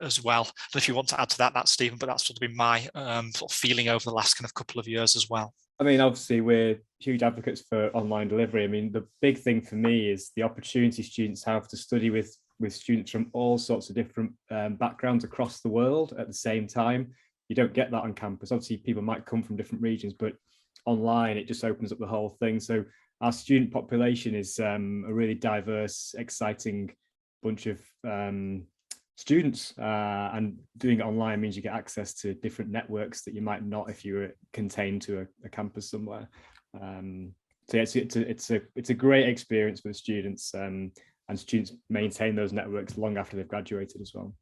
as well. And if you want to add to that, Stephen, but that's sort of been my sort of feeling over the last kind of couple of years as well. I mean, obviously, we're huge advocates for online delivery. I mean, the big thing for me is the opportunity students have to study with students from all sorts of different backgrounds across the world at the same time. You don't get that on campus. Obviously, people might come from different regions, but online, it just opens up the whole thing. So our student population is a really diverse, exciting bunch of students, and doing it online means you get access to different networks that you might not if you were contained to a campus somewhere. So yeah, it's a great experience for the students, and students maintain those networks long after they've graduated as well.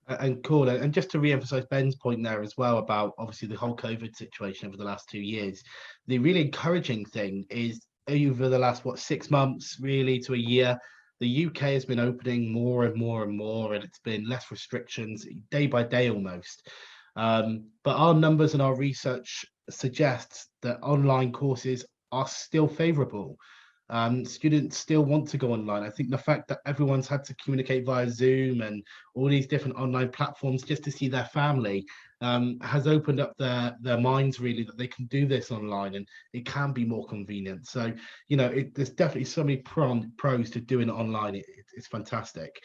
And cool. And just to re-emphasize Ben's point there as well about obviously the whole COVID situation over the last 2 years, the really encouraging thing is over the last 6 months really to a year, the UK has been opening more and more and more, and it's been less restrictions day by day almost. But our numbers and our research suggests that online courses are still favorable. Students still want to go online. I think the fact that everyone's had to communicate via Zoom and all these different online platforms just to see their family has opened up their minds really that they can do this online and it can be more convenient. So, there's definitely so many pros to doing it online. It's fantastic.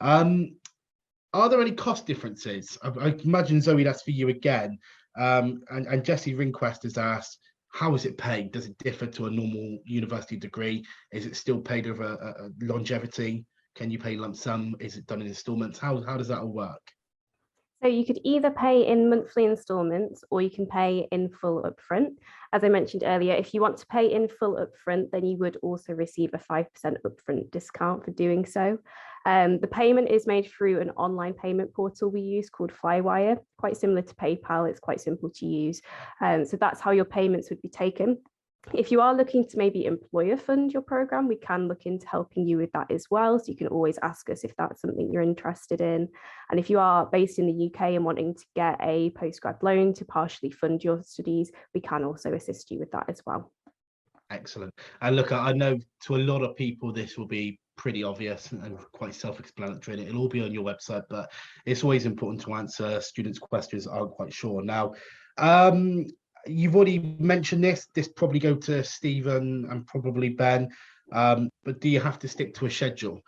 Are there any cost differences? I imagine, Zoe, that's for you again. And Jesse Ringquest has asked, how is it paid? Does it differ to a normal university degree? Is it still paid over a longevity? Can you pay lump sum? Is it done in installments? How does that all work? So you could either pay in monthly installments or you can pay in full upfront. As I mentioned earlier, if you want to pay in full upfront, then you would also receive a 5% upfront discount for doing so. The payment is made through an online payment portal we use called Flywire, quite similar to PayPal. It's quite simple to use. So that's how your payments would be taken. If you are looking to maybe employer fund your program, we can look into helping you with that as well. So you can always ask us if that's something you're interested in. And if you are based in the UK and wanting to get a postgrad loan to partially fund your studies, we can also assist you with that as well. Excellent. And look, I know to a lot of people this will be pretty obvious and quite self-explanatory, and it'll all be on your website, but it's always important to answer students' questions that aren't quite sure. Now, you've already mentioned this probably go to Stephen and probably Ben, but do you have to stick to a schedule?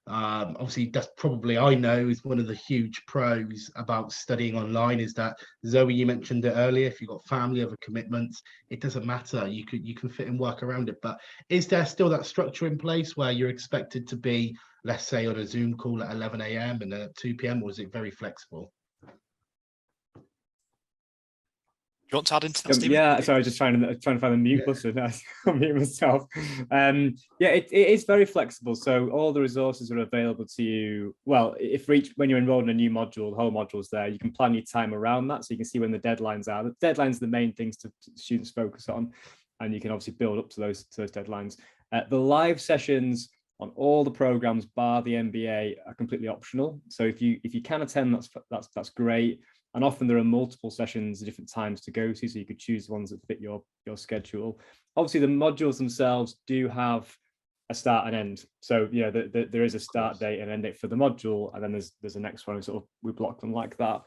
Obviously, that's probably, I know, is one of the huge pros about studying online is that, Zoe, you mentioned it earlier, if you've got family, other commitments, it doesn't matter. You can fit and work around it. But is there still that structure in place where you're expected to be, let's say, on a Zoom call at 11 a.m. and then at 2 p.m., or is it very flexible? You want to add into that, Stephen? Yeah, so I was just trying to find the mute button. I mute myself. Yeah, it is very flexible. So all the resources are available to you. Well, when you're enrolled in a new module, the whole module's there. You can plan your time around that, so you can see when the deadlines are. The deadlines are the main things to students focus on, and you can obviously build up to those deadlines. The live sessions on all the programs, bar the MBA, are completely optional. So if you can attend, that's great. And often there are multiple sessions at different times to go to, so you could choose the ones that fit your schedule. Obviously, the modules themselves do have a start and end. So there is a start date and end date for the module, and then there's a next one. We block them like that.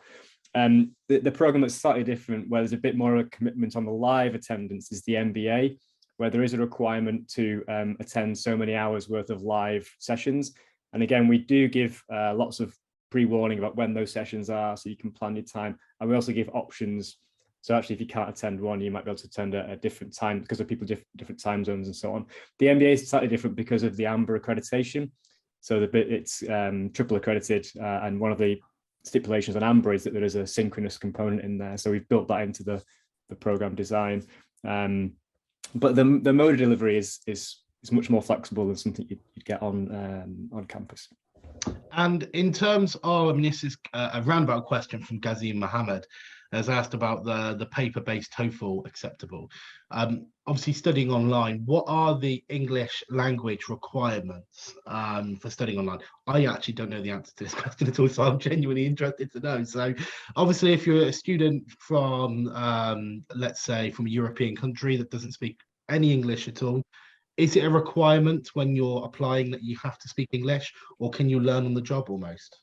The program that's slightly different, where there's a bit more of a commitment on the live attendance, is the MBA, where there is a requirement to attend so many hours worth of live sessions. And again, we do give lots of pre-warning about when those sessions are, so you can plan your time. And we also give options. So actually, if you can't attend one, you might be able to attend a different time because of people different time zones and so on. The MBA is slightly different because of the AMBER accreditation. So it's triple accredited, and one of the stipulations on AMBER is that there is a synchronous component in there. So we've built that into the program design. But the mode of delivery is much more flexible than something you'd get on campus. And in terms of, I mean, this is a roundabout question from Gazim Mohammed, has asked about the paper-based TOEFL acceptable. Obviously, studying online, what are the English language requirements for studying online? I actually don't know the answer to this question at all, so I'm genuinely interested to know. So obviously, if you're a student from, let's say, from a European country that doesn't speak any English at all, is it a requirement when you're applying that you have to speak English, or can you learn on the job almost?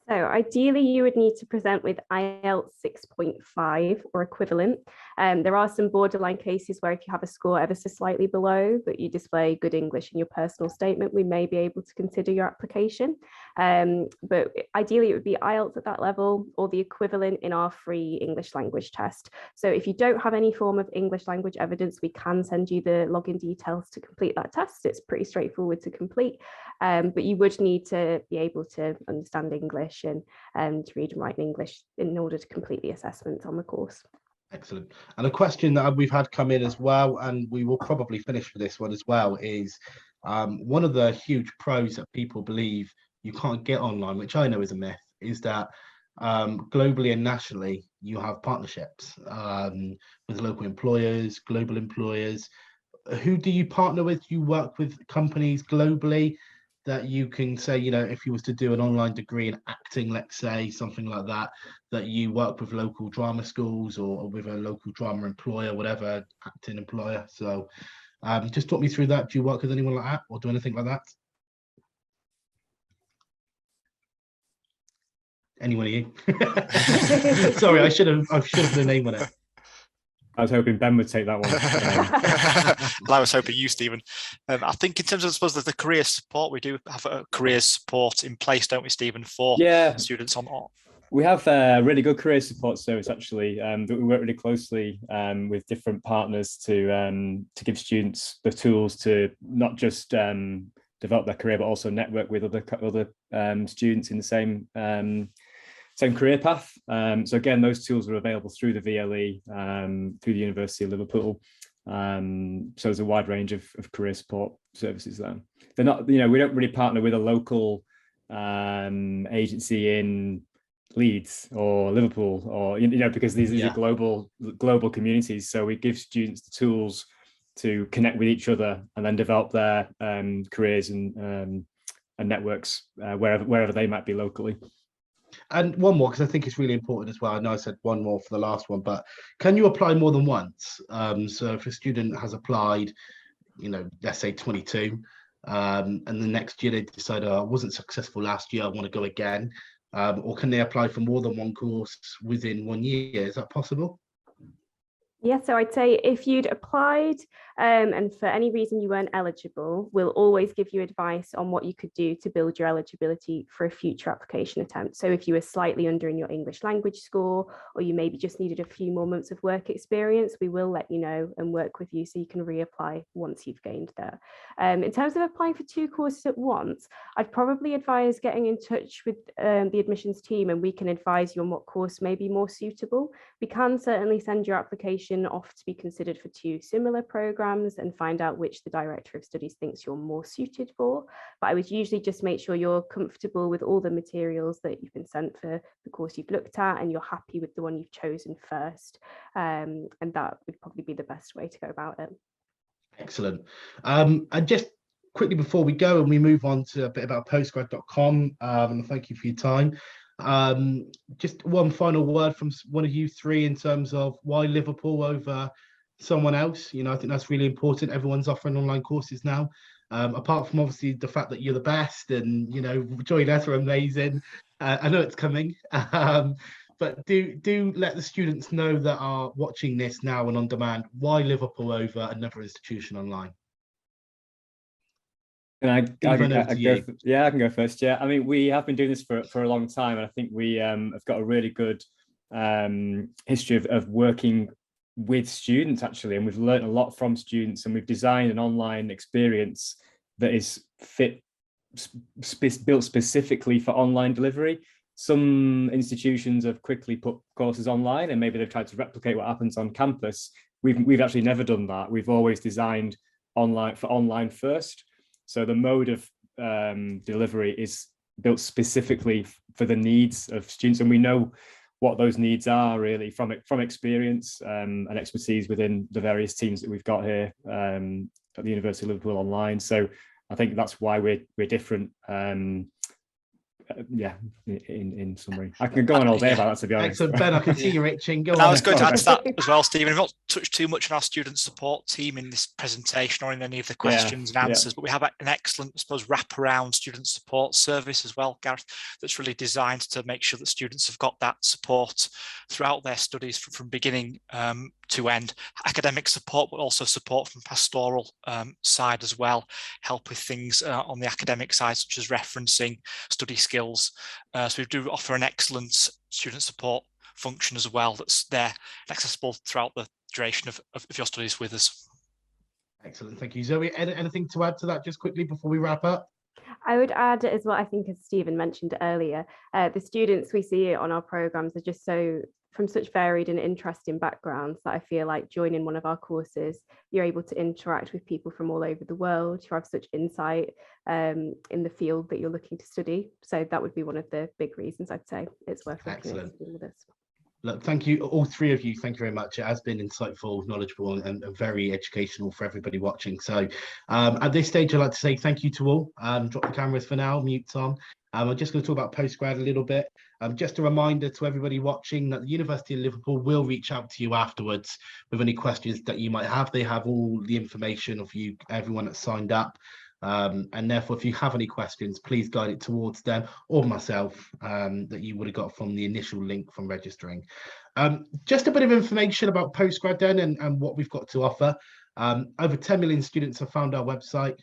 So ideally, you would need to present with IELTS 6.5 or equivalent. There are some borderline cases where if you have a score ever so slightly below, but you display good English in your personal statement, we may be able to consider your application. But ideally, it would be IELTS at that level or the equivalent in our free English language test. So if you don't have any form of English language evidence, we can send you the login details to complete that test. It's pretty straightforward to complete, but you would need to be able to understand English and to read and write in English in order to complete the assessment on the course. Excellent. And a question that we've had come in as well, and we will probably finish with this one as well, is one of the huge pros that people believe you can't get online, which I know is a myth, is that globally and nationally, you have partnerships with local employers, global employers. Who do you partner with? Do you work with companies globally that you can say, you know, if you was to do an online degree in acting, let's say, something like that, that you work with local drama schools or with a local drama employer, whatever, acting employer. So just talk me through that. Do you work with anyone like that or do anything like that? Anyone of you? Sorry, I should have put a name on it. I was hoping Ben would take that one. Well, I was hoping you, Stephen. I think in terms of, I suppose, the career support, we do have a career support in place, don't we, Stephen, for students on? We have a really good career support service, actually, that we work really closely with different partners to give students the tools to not just develop their career, but also network with other students in the same career path. So again, those tools are available through the VLE, through the University of Liverpool. So there's a wide range of career support services there. They're not, you know, we don't really partner with a local agency in Leeds or Liverpool, or, you know, because these are global communities. So we give students the tools to connect with each other and then develop their careers and networks wherever they might be locally. And one more, because I think it's really important as well. I know I said one more for the last one, but can you apply more than once? So if a student has applied, you know, let's say 22, and the next year they decide, oh, I wasn't successful last year, I want to go again, or can they apply for more than one course within 1 year? Is that possible? Yeah, so I'd say if you'd applied and for any reason you weren't eligible, we'll always give you advice on what you could do to build your eligibility for a future application attempt. So if you were slightly under in your English language score, or you maybe just needed a few more months of work experience, we will let you know and work with you so you can reapply once you've gained that. In terms of applying for 2 courses at once, I'd probably advise getting in touch with the admissions team, and we can advise you on what course may be more suitable. We can certainly send your application off to be considered for 2 similar programs and find out which the Director of Studies thinks you're more suited for. But I would usually just make sure you're comfortable with all the materials that you've been sent for the course you've looked at, and you're happy with the one you've chosen first. And that would probably be the best way to go about it. Excellent. And just quickly before we go and we move on to a bit about postgrad.com, and thank you for your time. Just one final word from one of you three in terms of why Liverpool over someone else. You know, I think that's really important. Everyone's offering online courses now. apart from obviously the fact that you're the best and, you know, join us are amazing. I know it's coming. But do let the students know that are watching this now and on demand, why Liverpool over another institution online? I can go first. Yeah, I mean, we have been doing this for a long time, and I think we have got a really good history of working with students, actually, and we've learned a lot from students, and we've designed an online experience that is built specifically for online delivery. Some institutions have quickly put courses online, and maybe they've tried to replicate what happens on campus. We've actually never done that. We've always designed online for online first. So the mode of delivery is built specifically for the needs of students, and we know what those needs are really from experience and expertise within the various teams that we've got here at the University of Liverpool online. So I think that's why we're different. Yeah, in summary, I can go on all day about that, to be honest. Excellent, Ben. I can see you're itching. Go on. I was going to add to that as well, Stephen. We've not touched too much on our student support team in this presentation or in any of the questions and answers, but we have an excellent, I suppose, wraparound student support service as well, Gareth, that's really designed to make sure that students have got that support throughout their studies from beginning to end. Academic support, but also support from pastoral side as well, help with things on the academic side, such as referencing, study skills. So we do offer an excellent student support function as well that's there and accessible throughout the duration of your studies with us. Excellent, thank you. Zoe, anything to add to that just quickly before we wrap up? I would add as well, I think as Stephen mentioned earlier, the students we see on our programmes are just from such varied and interesting backgrounds that I feel like joining one of our courses, you're able to interact with people from all over the world who have such insight in the field that you're looking to study. So that would be one of the big reasons I'd say it's worth looking with us. Look, thank you, all three of you. Thank you very much. It has been insightful, knowledgeable, and very educational for everybody watching. So at this stage, I'd like to say thank you to all. Drop the cameras for now, mute on. I'm just going to talk about postgrad a little bit. Just a reminder to everybody watching that the University of Liverpool will reach out to you afterwards with any questions that you might have. They have all the information of you, everyone that's signed up. And therefore, if you have any questions, please guide it towards them or myself that you would have got from the initial link from registering. Just a bit of information about postgrad then and what we've got to offer. Over 10 million students have found our website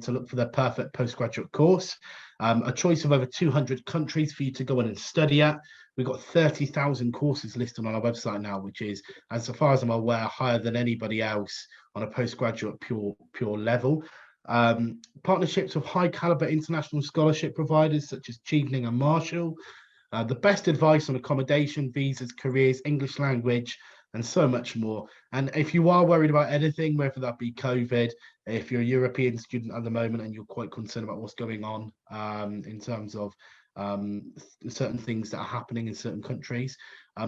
to look for their perfect postgraduate course. A choice of over 200 countries for you to go in and study at. We've got 30,000 courses listed on our website now, which is, as far as I'm aware, higher than anybody else on a postgraduate pure level. Partnerships with high caliber international scholarship providers such as Chevening and Marshall. The best advice on accommodation, visas, careers, English language, and so much more. And if you are worried about anything, whether that be COVID, if you're a European student at the moment and you're quite concerned about what's going on in terms of certain things that are happening in certain countries,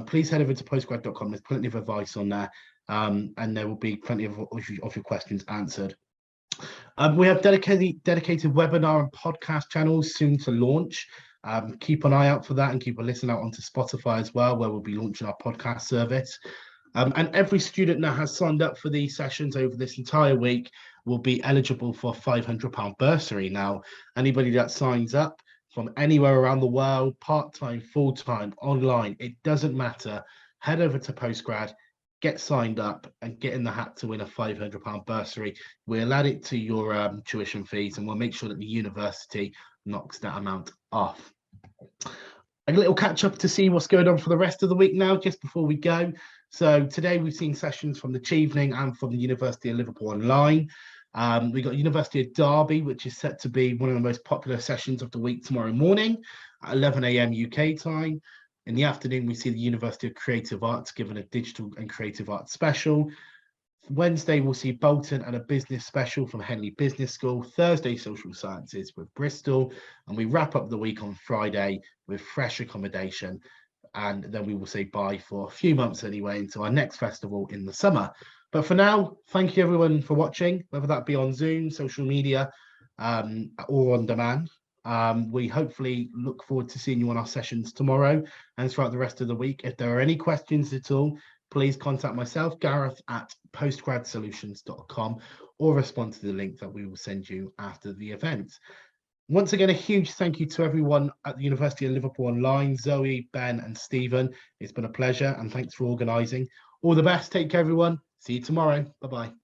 please head over to postgrad.com. There's plenty of advice on there, and there will be plenty of your questions answered. We have dedicated webinar and podcast channels soon to launch. Keep an eye out for that and keep a listen out onto Spotify as well, where we'll be launching our podcast service. And every student that has signed up for these sessions over this entire week will be eligible for a £500 bursary. Now, anybody that signs up from anywhere around the world, part-time, full-time, online, it doesn't matter. Head over to Postgrad, get signed up and get in the hat to win a £500 bursary. We'll add it to your tuition fees and we'll make sure that the university knocks that amount off. A little catch up to see what's going on for the rest of the week now, just before we go. So today we've seen sessions from the Chevening and from the University of Liverpool online. We got University of Derby, which is set to be one of the most popular sessions of the week tomorrow morning at 11 AM UK time. In the afternoon, we see the University of Creative Arts given a digital and creative arts special. Wednesday, we'll see Bolton and a business special from Henley Business School. Thursday, social sciences with Bristol. And we wrap up the week on Friday with fresh accommodation. And then we will say bye for a few months anyway into our next festival in the summer. But for now, thank you everyone for watching, whether that be on Zoom, social media, or on demand. We hopefully look forward to seeing you on our sessions tomorrow and throughout the rest of the week. If there are any questions at all, please contact myself, Gareth, at postgradsolutions.com, or respond to the link that we will send you after the event. Once again, a huge thank you to everyone at the University of Liverpool Online, Zoe, Ben and Stephen. It's been a pleasure and thanks for organising. All the best. Take care, everyone. See you tomorrow. Bye-bye.